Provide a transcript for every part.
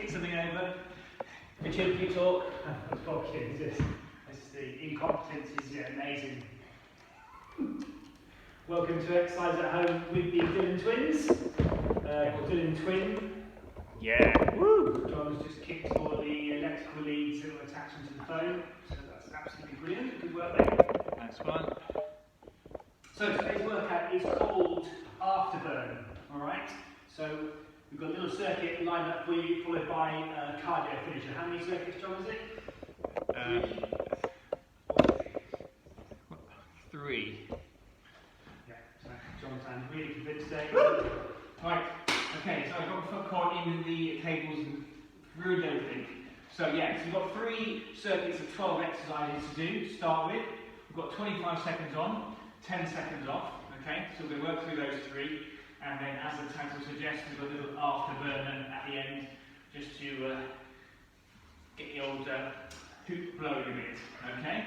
kick something over. Maturity talk. I've got kids. It's the incompetence is amazing. Welcome to Exercise at Home with the Dylan twins. Or Dylan twin. Yeah. Woo! John's just kicked all the electrical leads that were attached to the phone. So that's absolutely brilliant. Good work, mate. That's fun. So today's workout is called Afterburn. Alright? So we've got a little circuit lined up for you, followed by a cardio finisher. How many circuits, John, is it? Three. Yeah, so John's really convinced today. Right, okay, so I've got the foot caught in the cables and ruined everything. So yeah, so we've got 3 circuits of 12 exercises to do to start with. We've got 25 seconds on, 10 seconds off, okay? So we're going to work through those 3, and then as the title suggests, we've got a little afterburn at the end, just to get the old hoop blowing a bit, okay?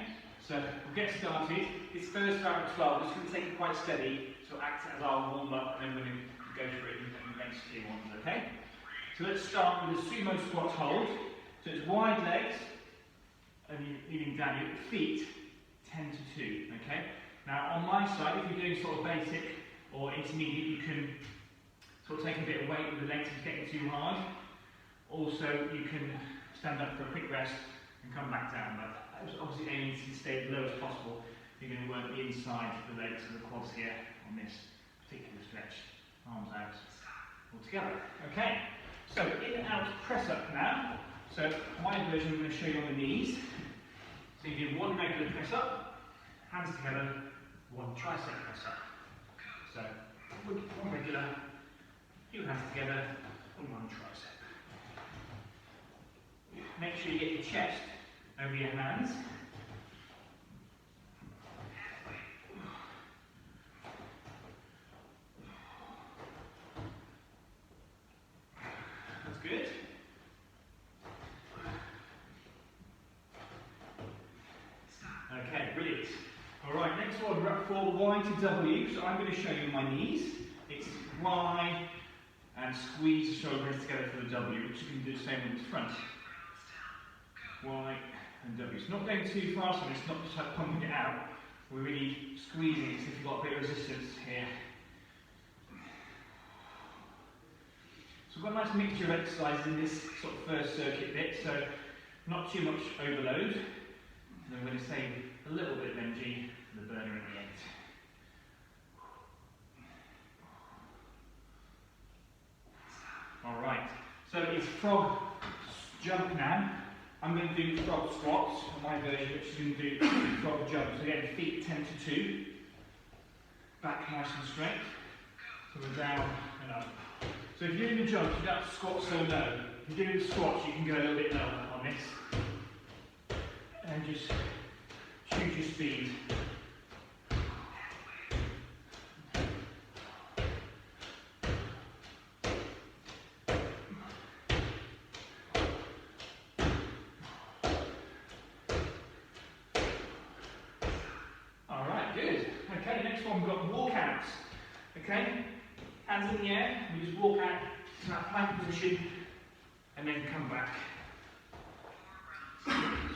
So we'll get started. This first round of 12, just going to take it quite steady, so act as our warm-up, and then we're going to go for it in the next few ones, okay? So let's start with a sumo squat hold. So it's wide legs, and you're leaning down, your feet 10 to 2, okay? Now on my side, if you're doing sort of basic or intermediate, you can sort of take a bit of weight with the legs if it's getting too hard. Also, you can stand up for a quick rest and come back down, but obviously aiming to stay as low as possible. You're going to work the inside of the legs and the quads here on this particular stretch. Arms out, all together. Okay, so in and out press up now. So my version I'm going to show you on the knees. So you do one regular press up, hands together, one tricep press up. So one regular, 2 hands together, and one tricep. Make sure you get your chest over your hands. That's good. Okay, brilliant. Alright, next one, we're up for Y to W. So I'm going to show you my knees. It's Y and squeeze the shoulder blades together for the W, which you can do the same with the front. Y and W. So not going too fast on this, not just like pumping it out. We're really squeezing it, so if you've got a bit of resistance here. So we've got a nice mixture of exercises in this sort of first circuit bit, so not too much overload. And then we're going to save a little bit of energy for the burner at the end. Alright, so it's frog jump now. I'm going to do frog squats on my version, which is going to do frog jumps. Again, feet 10 to 2, back nice and straight. So we're down and up. So if you're doing the jumps, you don't have to squat so low. If you're doing the squats, you can go a little bit lower on this. And just choose your speed. Alright, good. Okay, next one we've got walkouts. Okay, hands in the air, we just walk out to that plank position and then come back.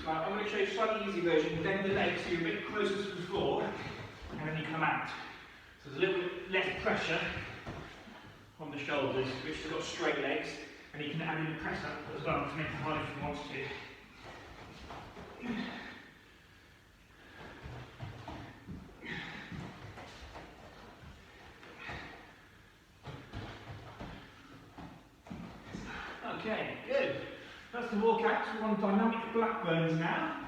So I'm going to show you a slightly easy version, bend the legs so you're a bit closer to the floor, and then you come out. So there's a little bit less pressure on the shoulders, which has got straight legs, and you can add in a press up as well to make it harder if you want to. Okay, good. That's the walkout. We're on dynamic Blackburns now.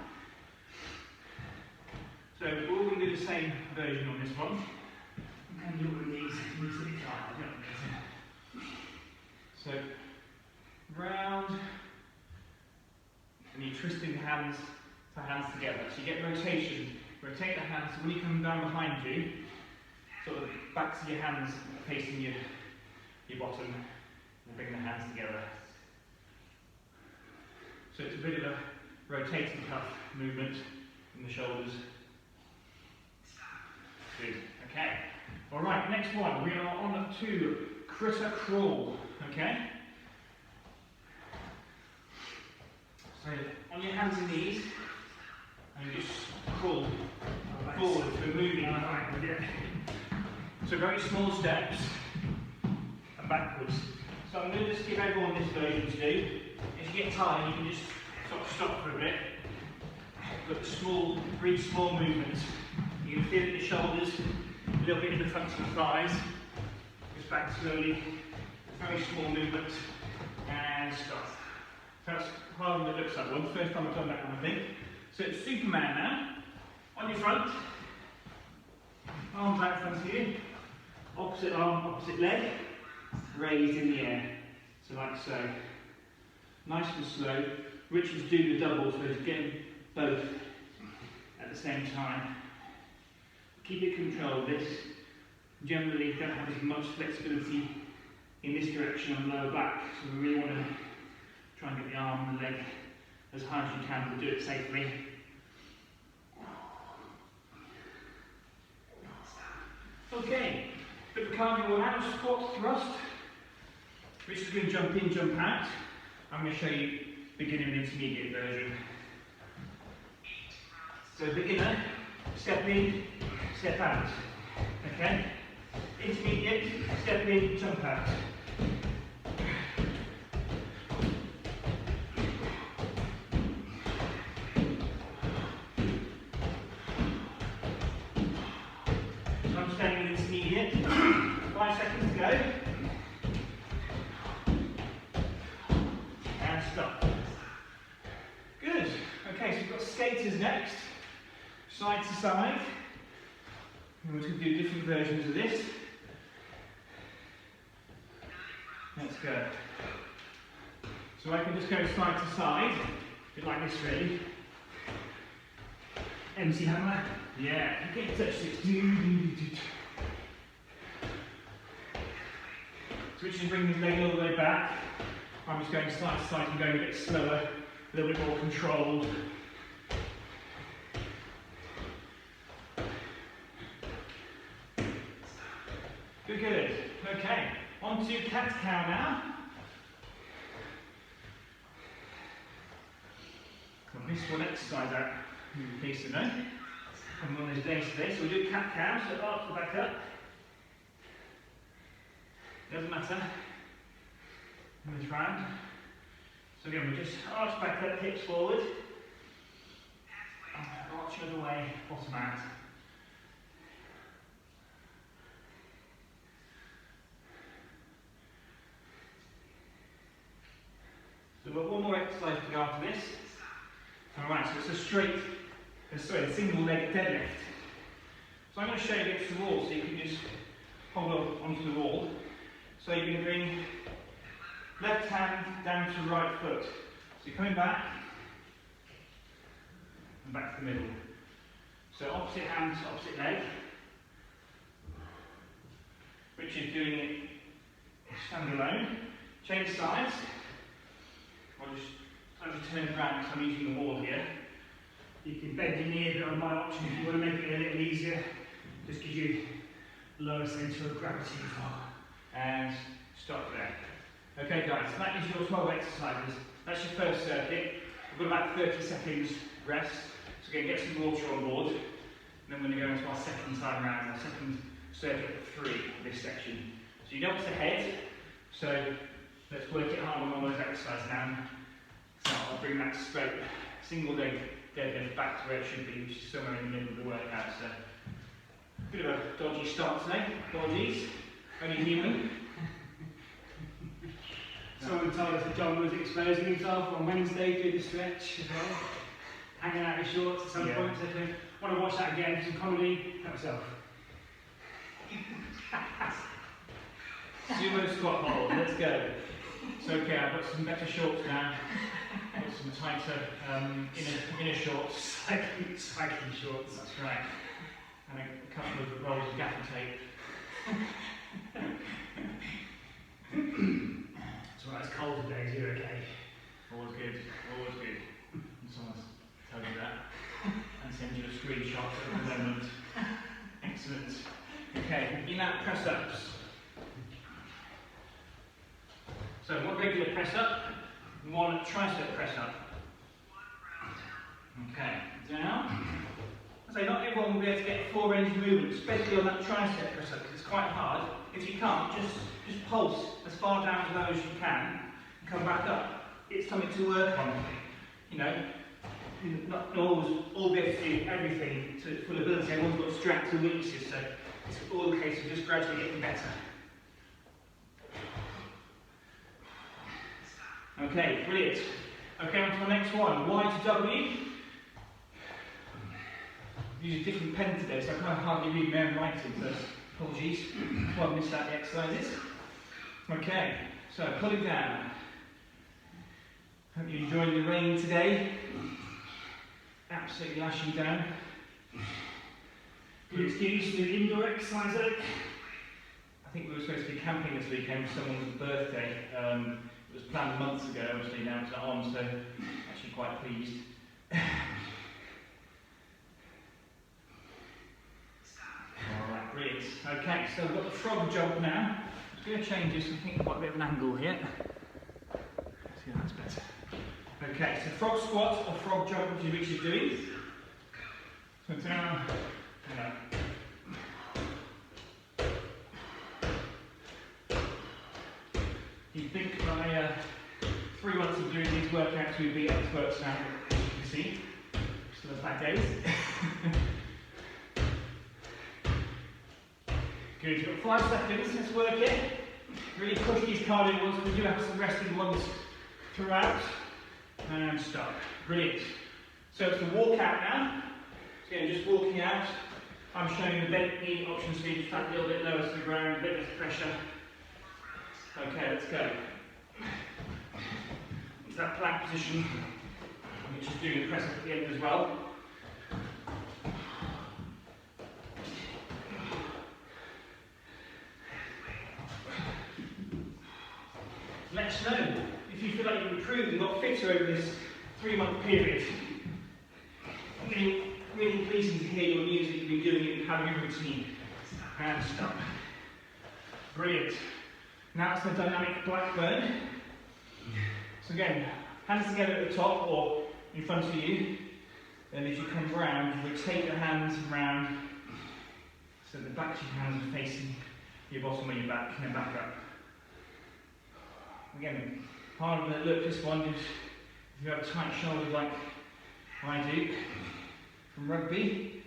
So we're all going to do the same version on this one. And do all of these easily. So round, and you're twisting the hands to hands together. So you get rotation. Rotate the hands. So when you come down behind you, sort of backs of your hands facing your bottom, and bring the hands together. So it's a bit of a rotating cuff movement in the shoulders. Good. Okay. Alright, next one. We are on to critter crawl. Okay? So on your hands and knees, and you just pull forward, so moving. So very small steps and backwards. So I'm going to just give everyone this version to do. If you get tired, you can just sort of stop for a bit. But small, really small movements. You can feel it in the shoulders, a little bit in the front of the thighs. Just back slowly. Very small movements. And stop. So that's harder than it looks like one. First time I've done that one, I think. So it's Superman now. On your front. Arms out front of you. Opposite arm, opposite leg. Raised in the air. So like so. Nice and slow. Richards do the double, so he's getting both at the same time. Keep it controlled. This generally don't have as much flexibility in this direction on the lower back, so we really want to try and get the arm and the leg as high as you can, but do it safely. Okay, bit of cardio now, squat, thrust. Richard's going to jump in, jump out. I'm going to show you beginner and intermediate version. So beginner, step in, step out. Okay? Intermediate, step in, jump out. So I'm staying in intermediate. 5 seconds to go. And stop. Good. Okay, so we've got skaters next. Side to side. And we're going to do different versions of this. Let's go. So I can just go side to side, a bit like this really. MC hammer. Yeah, you get touch this. Switch and bring the leg all the way back. I'm just going side to side and going a bit slower, a little bit more controlled. Good. Okay, on to cat-cow now. I'll miss one exercise out in case of no. I'm on those days today, so we'll do cat-cow, so arch the back up. Doesn't matter. Move round. So again, we just arch back up, hips forward. Arch the other way, bottom out. So we've got one more exercise to go after this. Alright, so it's a single leg deadlift. So I'm going to show you against the wall so you can just hold on onto the wall. So you're going to bring left hand down to right foot. So you're coming back and back to the middle. So opposite hand to opposite leg. Richard's doing it standalone. Change sides. I'll just turn it around because I'm using the wall here. You can bend your knee a bit on my option if you want to make it a little easier. Just gives you lower centre of gravity. And stop there. Okay guys, so that is your 12 exercises. That's your first circuit. We've got about 30 seconds rest. So we're going to get some water on board. And then we're going to go into our second time round, our second circuit of 3 of this section. So you know what's ahead. So let's work it hard on all those exercises now. So I'll bring that straight, single leg deadlift back to where it should be, which is somewhere in the middle of the workout. So, a bit of a dodgy start today. Apologies. Only human. Someone told us that John was exposing himself on Wednesday through the stretch as well. Hanging out in shorts at some point. So if you want to watch that again, some comedy, help yourself. Sumo squat hold, let's go. It's okay, I've got some better shorts now. Got some tighter inner shorts. Cycling shorts. That's right. And a couple of rolls of gaffer tape. It's alright, it's cold today, so you're okay. Always good, always good. And someone's told you that. And send you a screenshot at the moment. Excellent. Okay, in that press ups. So one regular press up, one tricep press up. Okay, down. So not everyone will be able to get a full range of movement, especially on that tricep press up, because it's quite hard. If you can't, just pulse as far down as low as you can and come back up. It's something to work on. You know, not always all be able to do everything to its full ability. Everyone's got strengths and weaknesses, so it's all a case of just gradually getting better. Okay, brilliant. Okay, on to the next one. Y to W. Use a different pen today, so I can't hardly read my own writing, so apologies. That's why I missed out the exercises. Okay, so pulling down. Hope you're enjoying the rain today. Absolutely lashing down. Good excuse to do indoor exercise, Eric. I think we were supposed to be camping this weekend for someone's birthday. It was planned months ago, obviously now it's not on, so actually quite pleased. Alright, brilliant. Okay, so we've got the frog jump now. I'm going to change this, I think I've got a bit of an angle here. See, that's better. Okay, so frog squat or frog jump, which is Richard doing. So down and up. You'd think by 3 months of doing these workouts we'd be experts now, as you can see. Still have bad days. Good, you've got 5 seconds, let's work it. Really push these cardio ones, we do have some resting ones throughout. And stop. Brilliant. So it's the walk out now. So again, just walking out. I'm showing the bent knee option, so you just a little bit lower to the ground, a bit less pressure. Okay, let's go. Into that plank position, which is doing the press up at the end as well. Let us know if you feel like you've improved and got fitter over this 3-month period. It's really pleasing to hear your news that you've been doing it and having a routine. And stop. Brilliant. Now it's the dynamic blackburn. So again, hands together at the top or in front of you. Then as you come round, rotate your hands round so the back of your hands are facing your bottom of your back and then back up. Again, part of the look, this one is if you have tight shoulders like I do from rugby,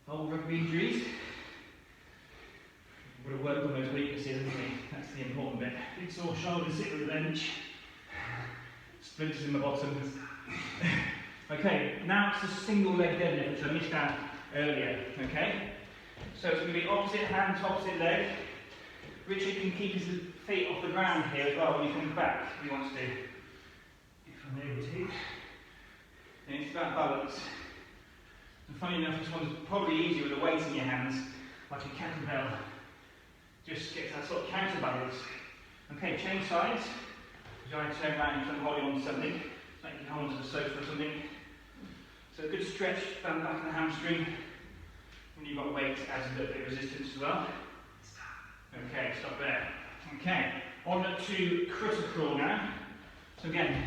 old rugby injuries. We've got to work on those weaknesses, isn't we? That's the important bit. Big sore shoulders sitting on the bench. Splinters in the bottom. Okay, now it's a single leg deadlift, which I missed out earlier. Okay? So it's going to be opposite hand to opposite leg. Richard can keep his feet off the ground here as well when he comes back, if he wants to. If I'm able to. And it's about balance. And funny enough, this one's probably easier with a weight in your hands, like a kettlebell. Just get that sort of counterbalance. Okay, change sides. So I turn around and I'm holding on to something. Like you hold onto the sofa or something. So a good stretch down the back of the hamstring. When you've got weight, adds a little bit of resistance as well. Okay, stop there. Okay, on to critter crawl now. So again,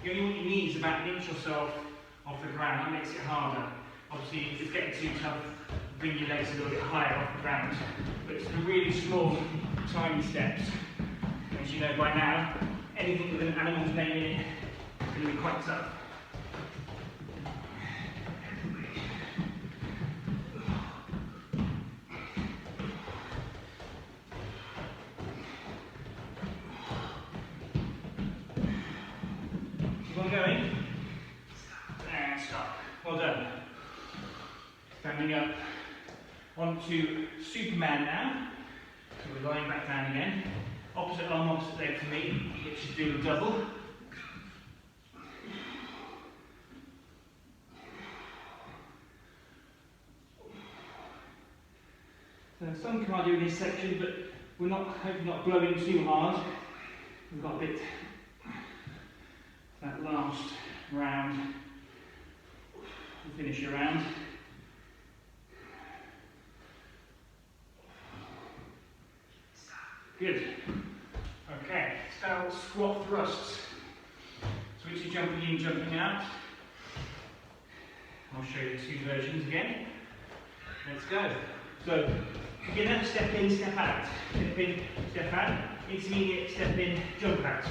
you only want your knees about an inch or so off the ground. That makes it harder. Obviously, if it's getting too tough, bring your legs a little bit higher off the ground. But it's the really small, tiny steps. As you know by now, anything with an animal's name in it is going to be quite tough. Keep on going. And stop. Well done. Standing up. On to Superman now. So we're lying back down again. Opposite arm, opposite leg for me. It should do a double. So some cardio in this section, but we're not hopefully not blowing too hard. We've got a bit that last round. We'll finish your round. Good. Okay, style squat thrusts. So it's jumping in, jumping out. I'll show you the two versions again. Let's go. So, beginner, step in, step out. Step in, step out. Intermediate, step in, jump out.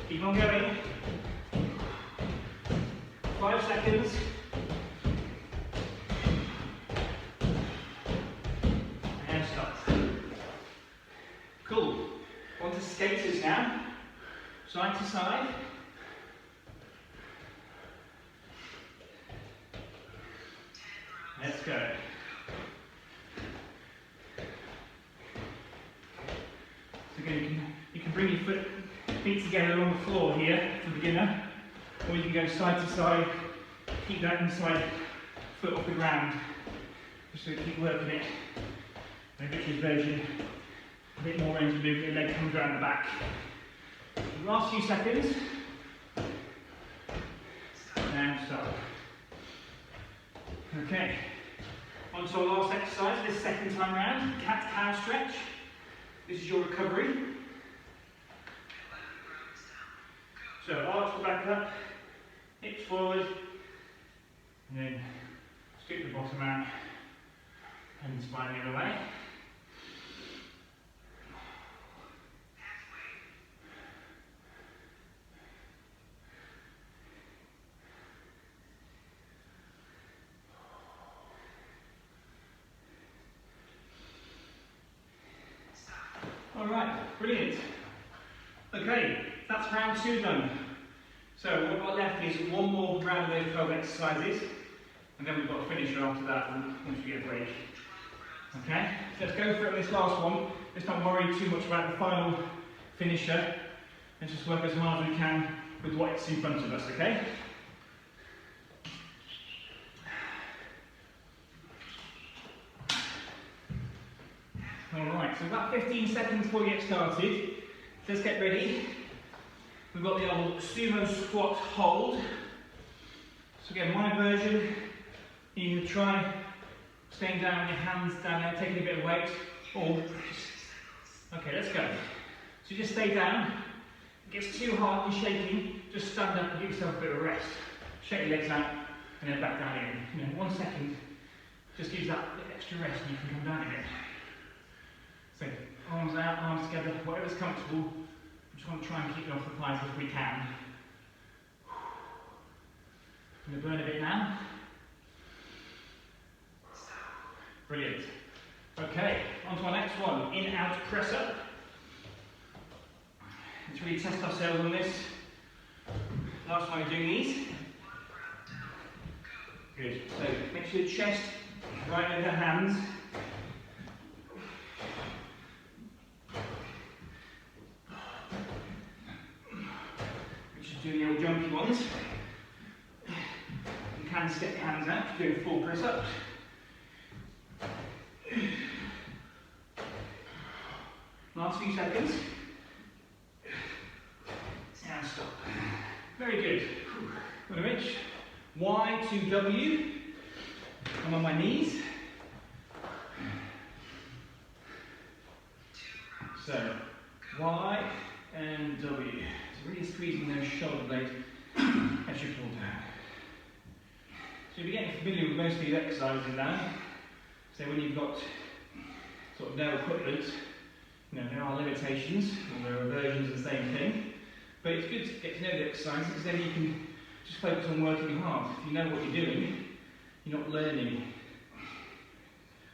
Keep on going. 5 seconds. And stop. Cool. On to skaters now. Side to side. Let's go. So again, you can bring your feet together on the floor here for beginner, or you can go side to side, keep that inside foot off the ground, just so you keep working it. And Richard's version, a bit more range of movement, your leg comes around the back. Last few seconds, and stop. Okay, on to our last exercise, this second time round, cat-cow stretch. This is your recovery. So arch the back up, hips forward, and then stick the bottom out, and spine the other way. Alright, brilliant. Okay, that's round 2 done. So what we've got left is one more round of those 12 exercises, and then we've got a finisher after that once we get a break. Okay, so let's go for this last one. Let's not worry too much about the final finisher. Let's just work as hard as we can with what's in front of us, okay? Alright, so about 15 seconds before we get started. Let's get ready. We've got the old sumo squat hold. So again, my version, you can try staying down with your hands down there, taking a bit of weight, or just, okay, let's go. So just stay down. If it gets too hard and shaking, just stand up and give yourself a bit of a rest. Shake your legs out, and then back down again. You know, 1 second, just gives that bit extra rest and you can come down again. So, arms out, arms together, whatever's comfortable. We just want to try and keep it off the thighs if we can. I'm going to burn a bit now. Brilliant. Okay, on to our next one. In, out, press up. Let's really test ourselves on this. Last time we're doing these. Good. So, make sure the chest right over the hands. Doing the old jumpy ones. You can step your hands out, doing full press ups. Last few seconds. And stop. Very good. Got a reach. Y to W. I'm on my knees. So, Y and W. Really squeezing those shoulder blades as you pull down. So you'll be getting familiar with most of these exercises now. So when you've got sort of no equipment, you know, there are limitations, or there are versions of the same thing. But it's good to get to know the exercises, because then you can just focus on working hard. If you know what you're doing, you're not learning.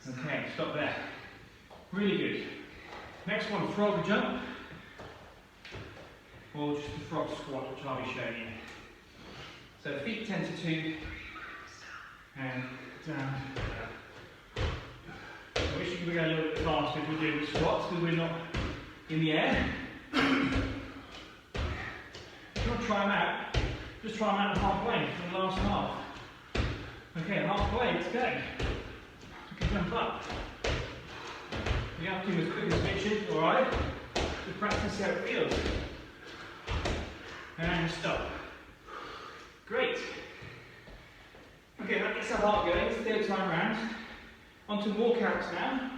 Okay, stop there. Really good. Next one, frog jump. Or just the frog squat, which I'll be showing you. So feet 10 to 2, and down. I wish we could go a little bit faster if we're doing squats, because we're not in the air. If you want to try them out, just try them out halfway for the last half. Okay, halfway, let's go. You can jump up. You have to do as quick as Richard, alright? To practice how it feels. And stop. Great. Okay, that gets our heart going. It's the 3rd time round. On to walkouts now.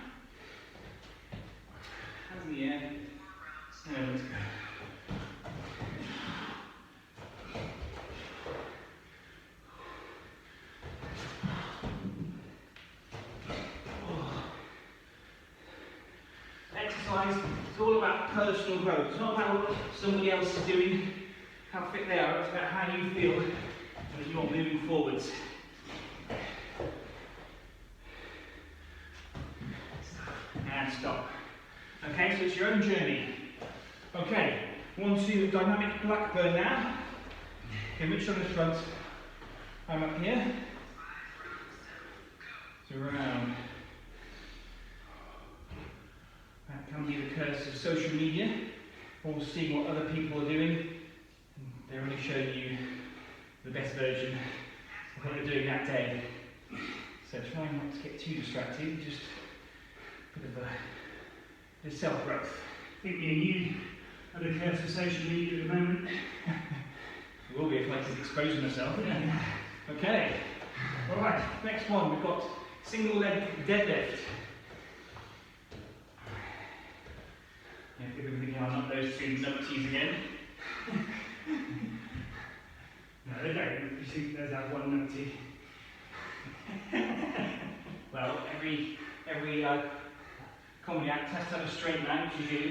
in the air. And let's go. Exercise is all about personal growth. It's not about what somebody else is doing, how fit they are. It's about how you feel as you're moving forwards. And stop. Okay, so it's your own journey. Okay, on to dynamic Blackburn now. Okay, reach on the front. I'm up here. So around. That can be the curse of social media, or seeing what other people are doing. They're only showing you the best version of what they're doing that day. So try not to get too distracted, just a bit of self-growth. I think you are the curse of social media at the moment. It will be if I keep exposing myself. Yeah. Okay, alright, next one, we've got single leg deadlift. Yeah, people thinking I'm not those two numpties again. No, they don't. You see, there's that one numpty. Well, every comedy act has to have a straight man, which you do.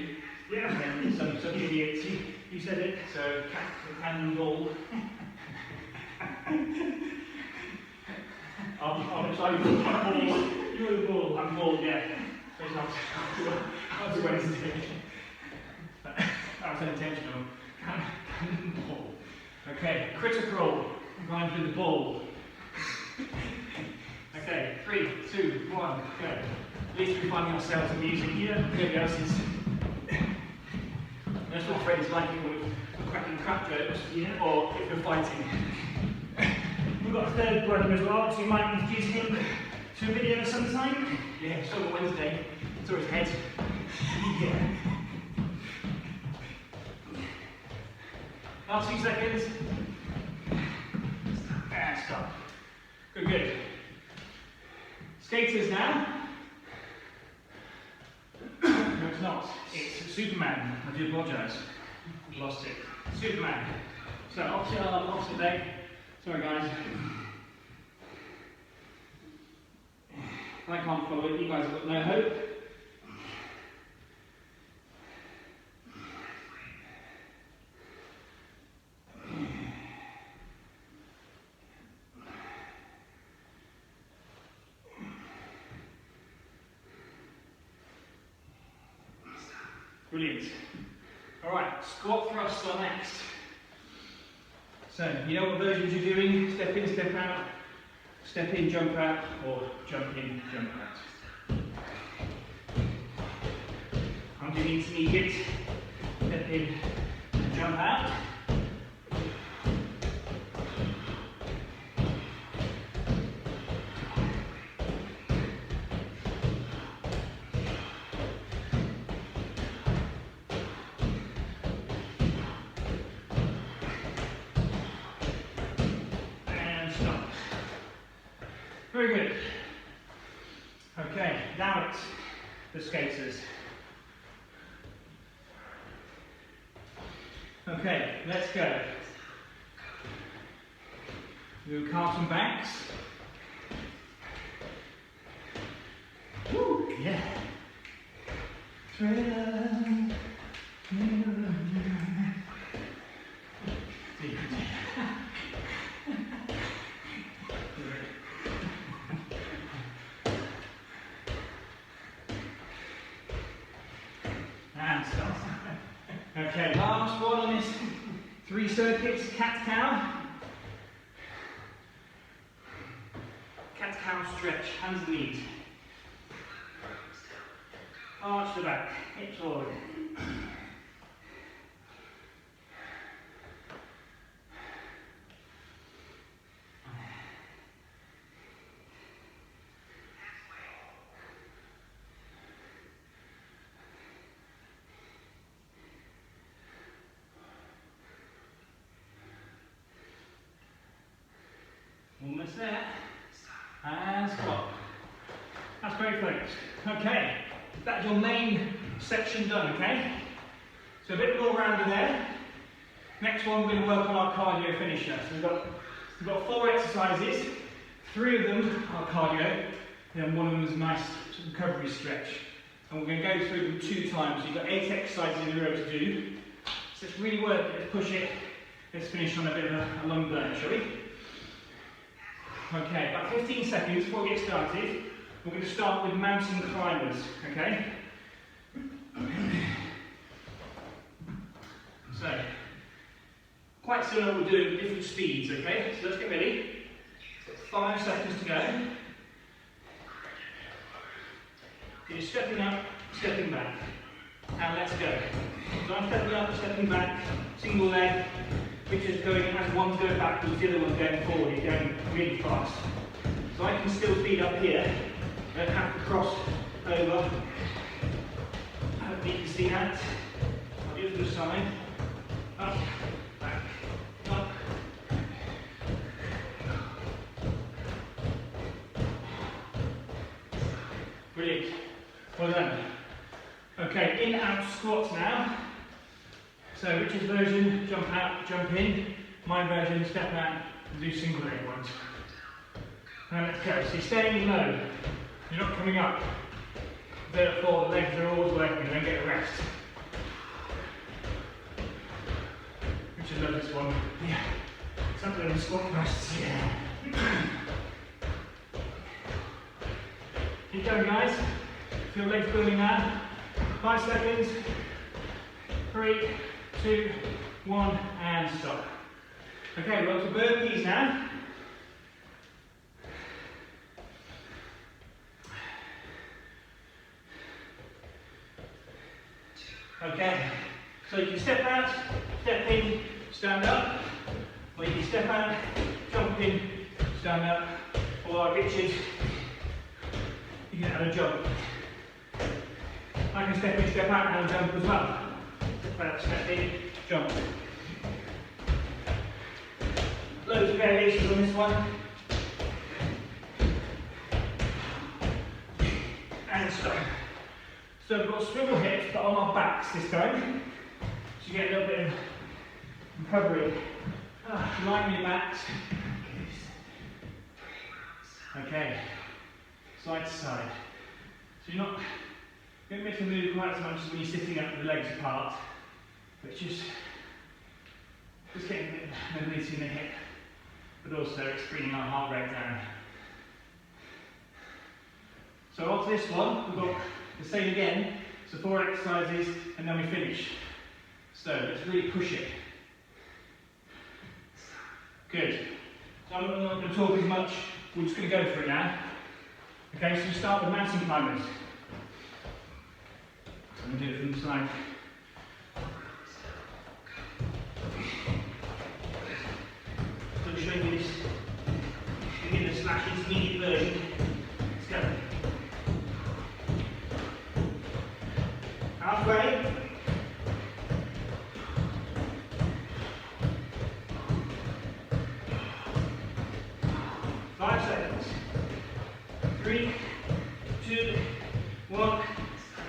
Yeah. And then some idiots. You said it. So, cannonball. I'm bald. You're the ball. I'm bald, yeah. That's Wednesday. That was unintentional. Cannonball. Okay, critical. Rhymes with the ball. Okay, 3, 2, 1, go. At least we find ourselves amusing here. Nobody else is. That's what friends like it when we're cracking crap jokes, Yeah. or if we're fighting. We've got a third brother as well, so you might introduce him to a video sometime. Yeah, so on Wednesday. Saw his head. Yeah. Last few seconds. And stop. Good, good. Skaters now. No, it's not. It's Superman. I do apologise. Lost it. Superman. So, opposite arm, opposite leg. Sorry, guys. I can't follow it. You guys have got no hope. Brilliant. Alright, squat thrusts are next. So, you know what versions you're doing? Step in, step out, step in, jump out, or jump in, jump out. I'm doing intermediate, step in, and jump out. Very good. Okay, now it's the skaters. Okay, let's go. Do Carlton Banks. Woo, yeah. And stop. Okay, last one on this 3 circuits, cat-cow. Cat-cow stretch, hands and knees. Arch the back, hips forward. Almost there. And stop. That's great, folks. Okay, that's your main section done, okay? So a bit more rounder there. Next one, we're going to work on our cardio finisher. So we've got 4 exercises. 3 of them are cardio, and one of them is a nice recovery stretch. And we're going to go through them 2 times. So you've got 8 exercises in a row to do. So let's really work it, let's push it. Let's finish on a bit of a lung burn, shall we? Okay, about 15 seconds before we get started. We're going to start with mountain climbers, okay? So, quite similar what we're doing with different speeds, okay? So let's get ready. 5 seconds to go. You're stepping up, stepping back. And let's go. So I'm stepping up, stepping back, single leg, which is going as one's going backwards, the other one's going forward, you're going really fast. So I can still speed up here, and have to cross over. Hopefully you can see that. I'll do it to the side. Up, back, up. Brilliant. Well done. Okay, in out squats now. So Richard's version, jump out, jump in. My version, step out and do single leg ones. And let's go. So you're staying low. You're not coming up. Therefore, the legs are always working, and then get a rest. Richard loves this one. Yeah. Something in squat thrusts. Yeah. Keep going, guys. Feel legs building now. 5 seconds. 3, 2, 1, and stop. Okay, we're on to burpees now. Okay, so you can step out, step in, stand up, or you can step out, jump in, stand up, or like Richard, you can have a jump. I can step in, step out, and jump as well. Step out, step in, jump. Loads of variations on this one. And stop. So we've got swivel hips, but on our backs this time. So you get a little bit of recovery. Line your backs. Okay. Side to side. So you're not going to make a move quite as much as when you're sitting up with the legs apart, but just getting a bit of mobility in the hip, but also it's bringing our heart rate down. So on to this one, we've got the same again, so 4 exercises and then we finish. So let's really push it. Good. So I'm not going to talk as much, we're just going to go for it now. Okay, so we start with mountain climbers. I'm going to do it from the side. So I'm showing you this beginner/intermediate version. Let's go. Halfway. Five seconds. 3, 2, 1,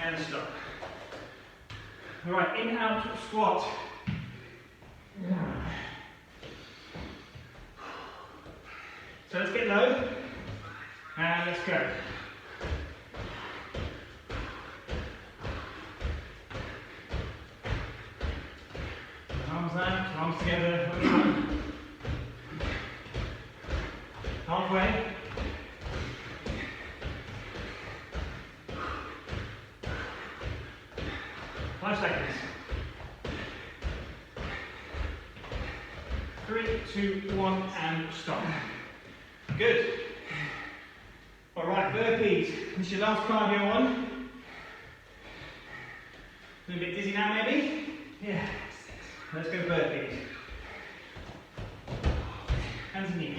and stop. Alright, in, out, squat. So let's get low, and let's go. Arms out, arms together, halfway. Five seconds. 3, 2, 1, and stop. Good. Alright, burpees. This is your last cardio one. A little bit dizzy now, maybe? Yeah. Let's go burpees. Hands in the air.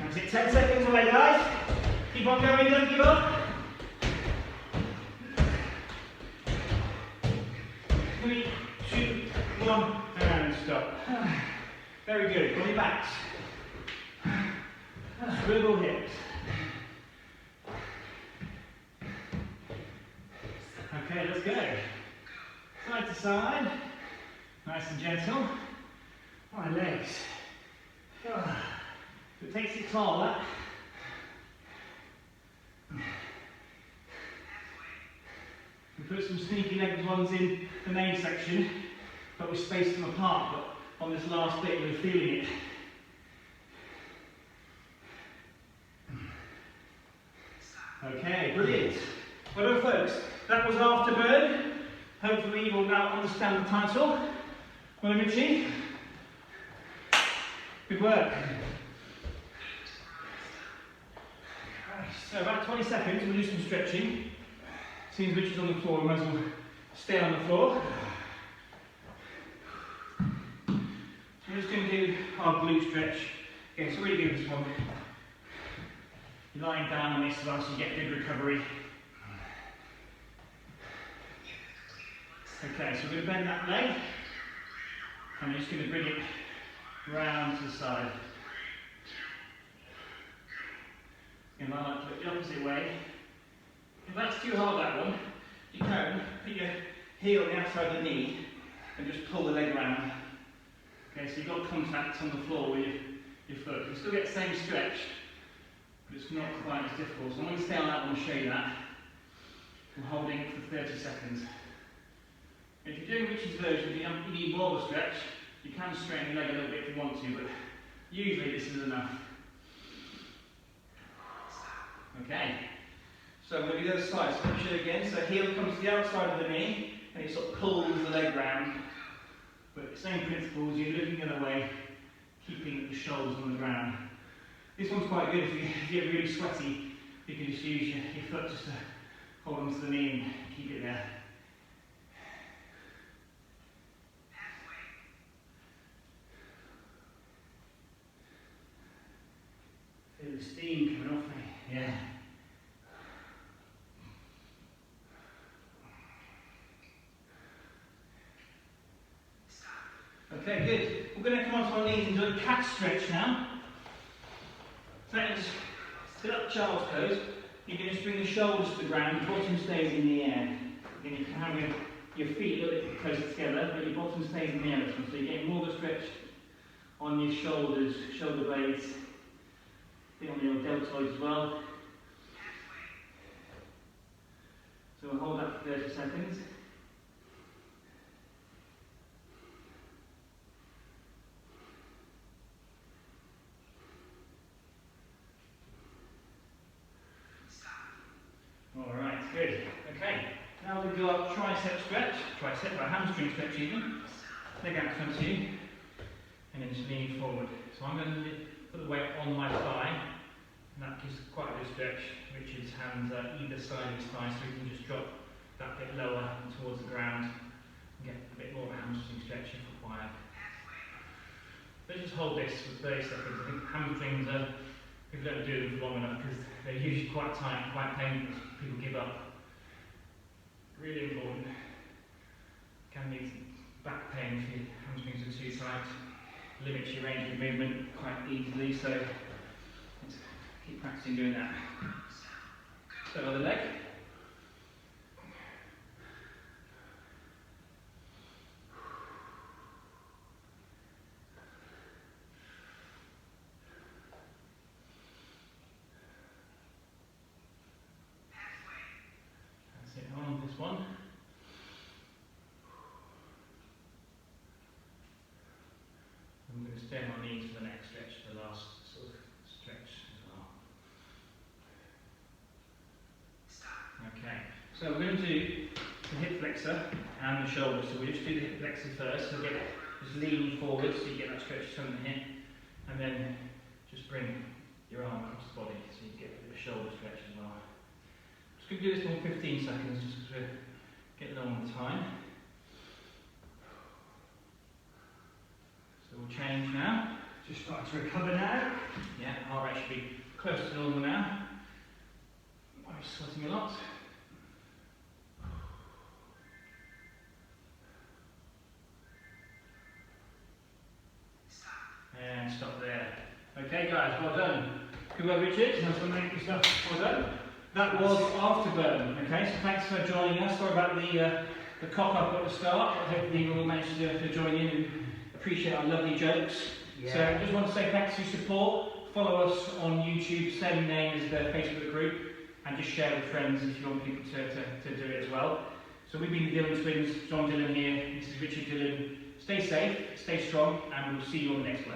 That's it, 10 seconds away, guys. Keep on going, don't give up. 3, 2, 1. stop. Very good. On your backs. Swivel hips. Okay, let's go. Side to side. Nice and gentle. My legs. Oh. If it takes it taller. We put some sneaky legged ones in the main section, but we spaced them apart. But on this last bit, we're feeling it. Okay, brilliant. Well done, folks. That was Afterburn. Hopefully, you will now understand the title. Well done, Richie. Good work. So about 20 seconds, we'll do some stretching. Seeing as Richie's on the floor, we might as well stay on the floor. So we're just going to do our glute stretch. Okay, so really good this one. You're lying down on this as well, so you get good recovery. Okay, so we're going to bend that leg, and we're just going to bring it round to the side. And I like to do it the opposite way. If that's too hard, that one, you can put your heel on the outside of the knee and just pull the leg around. Okay, so you've got contact on the floor with your foot. You still get the same stretch, but it's not quite as difficult. So I'm going to stay on that one and show you that. I'm holding it for 30 seconds. If you're doing Richie's version, you need more of a stretch. You can straighten your leg a little bit if you want to, but usually this is enough. Okay, so I'm going to do the other side. So let me show you again. So heel comes to the outside of the knee, and it sort of pulls the leg round. But same principles, you're looking the other way, keeping the shoulders on the ground. This one's quite good if you get really sweaty. You can just use your foot just to hold onto the knee and keep it there. Feel the steam coming off me. Yeah. Okay, good. We're going to come onto our knees and do a cat stretch now. So let's sit up child's pose. You can just bring the shoulders to the ground, your bottom stays in the air. Then you can have your feet a little bit closer together, but your bottom stays in the air. So you're getting more of a stretch on your shoulders, shoulder blades. Bit on your deltoids as well. So we'll hold that for 30 seconds. Alright, good. Okay, now we'll do our tricep stretch, our hamstring stretch even. Leg out in front of you, and then just lean forward. So I'm going to put the weight on my thigh, and that gives quite a good stretch. Richard's hands are either side of his thigh, so we can just drop that bit lower towards the ground and get a bit more of a hamstring stretch if required. Let's just hold this for 30 seconds. I think hamstrings are, people don't do them for long enough because they're usually quite tight, quite painful. People give up. Really important. Can lead to back pain if your hamstrings are too tight. Limits your range of movement quite easily, so let's keep practicing doing that. So other leg. That's it on this one. I'm going to stay on my knees for the next stretch, the last sort of stretch as well. Okay, so we're going to do the hip flexor and the shoulder. So we just do the hip flexor first. So just lean forward so you get that stretch from the hip, and then just bring your arm across the body so you get a bit of shoulder stretch as well. Just going to do this for 15 seconds just because we're getting on with time. So we'll change now. Just starting to recover now. Yeah, heart rate should be close to normal now. I'm sweating a lot. Okay guys, well done. Good work, Richard. Nice one, mate. Good stuff. Well done. That was Afterburn. Okay, so thanks for joining us. Sorry about the cock up at the start. Hopefully you all managed to join in and appreciate our lovely jokes. Yeah. So I just want to say thanks for your support. Follow us on YouTube, same name as the Facebook group, and just share with friends if you want people to do it as well. So we've been the Dillon Twins, John Dillon here, this is Richard Dillon. Stay safe, stay strong, and we'll see you on the next one.